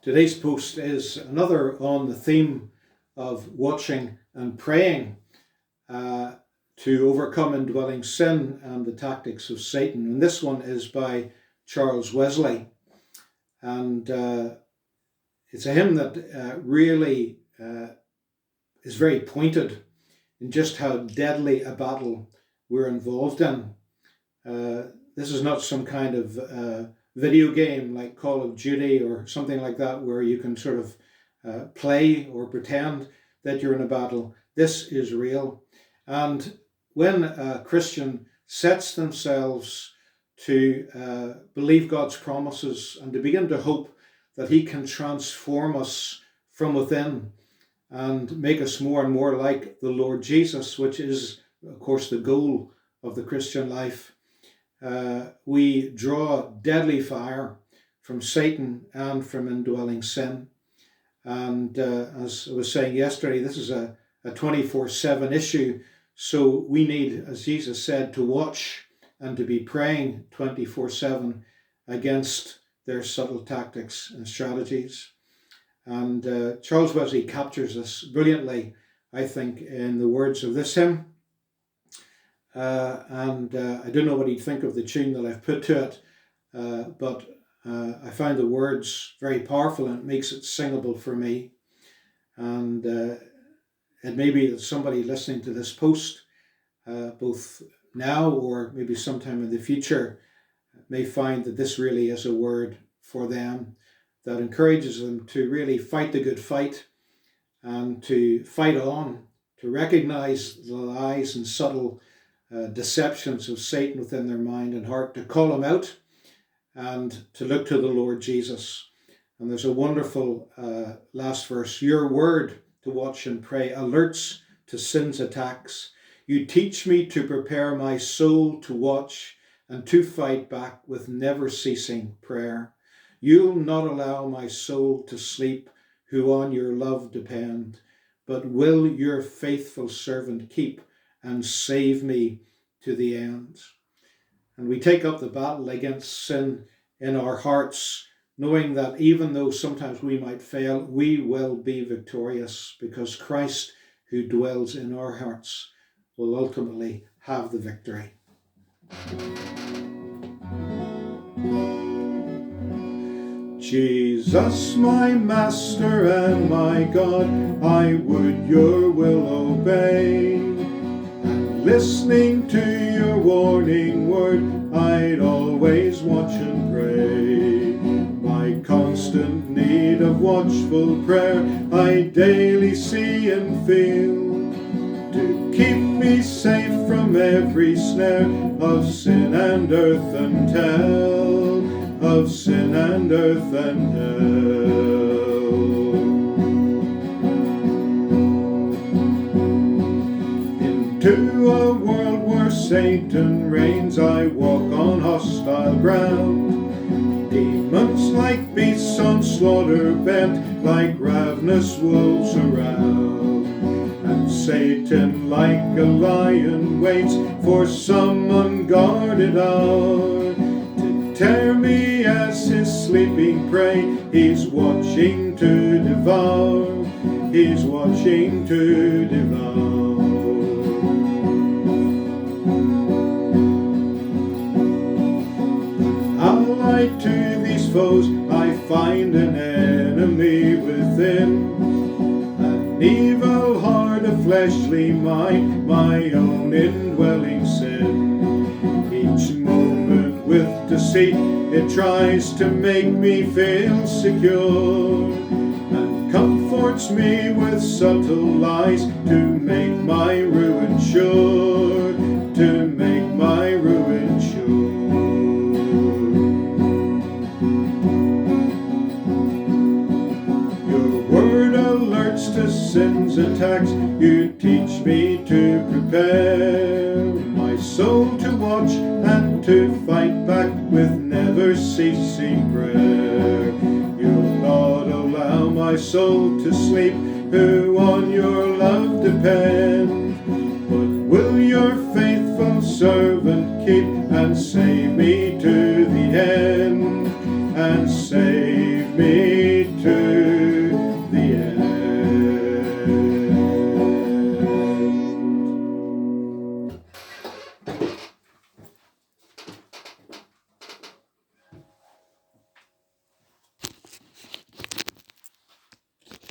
Today's post is another on the theme of watching and praying to overcome indwelling sin and the tactics of Satan. And this one is by Charles Wesley. And it's a hymn that really is very pointed in just how deadly a battle we're involved in. This is not some kind of video game like Call of Duty or something like that where you can sort of play or pretend that you're in a battle. This is real. And when a Christian sets themselves to believe God's promises and to begin to hope that he can transform us from within and make us more and more like the Lord Jesus, which is, of course, the goal of the Christian life, we draw deadly fire from Satan and from indwelling sin. And as I was saying yesterday, this is a 24/7 issue. So we need, as Jesus said, to watch and to be praying 24/7 against their subtle tactics and strategies. And Charles Wesley captures this brilliantly, I think, in the words of this hymn. I don't know what he'd think of the tune that I've put to it, but I find the words very powerful and it makes it singable for me. And it may be that somebody listening to this post, both now or maybe sometime in the future, may find that this really is a word for them that encourages them to really fight the good fight and to fight on, to recognize the lies and subtle deceptions of Satan within their mind and heart, to call him out and to look to the Lord Jesus. And there's a wonderful last verse. Your word to watch and pray alerts to sin's attacks. You teach me to prepare my soul to watch and to fight back with never ceasing prayer. You'll not allow my soul to sleep who on your love depend, but will your faithful servant keep and save me to the end. And we take up the battle against sin in our hearts, knowing that even though sometimes we might fail, we will be victorious because Christ, who dwells in our hearts, will ultimately have the victory. Jesus, my Master and my God, I would your will obey. And listening to your warning word, I'd always watch and pray. My constant need of watchful prayer, I daily see and feel, to keep me safe from every snare of sin and earth and hell. Of sin and earth and hell. Into a world where Satan reigns, I walk on hostile ground. Demons like beasts on slaughter bent, like ravenous wolves around. And Satan like a lion waits for some unguarded hour. Tear me as his sleeping prey, he's watching to devour, he's watching to devour. Allied to these foes, I find an enemy within, an evil heart, a fleshly mind, my own indwelling sin. Each moment with deceit, it tries to make me feel secure, and comforts me with subtle lies to make my ruin sure, to make my ruin sure. Your word alerts to sin's attacks, you teach me to prepare my soul to watch and to fight back with never ceasing prayer. You'll not allow my soul to sleep who on your love depend, but will your faithful servant keep and save me to the end, and save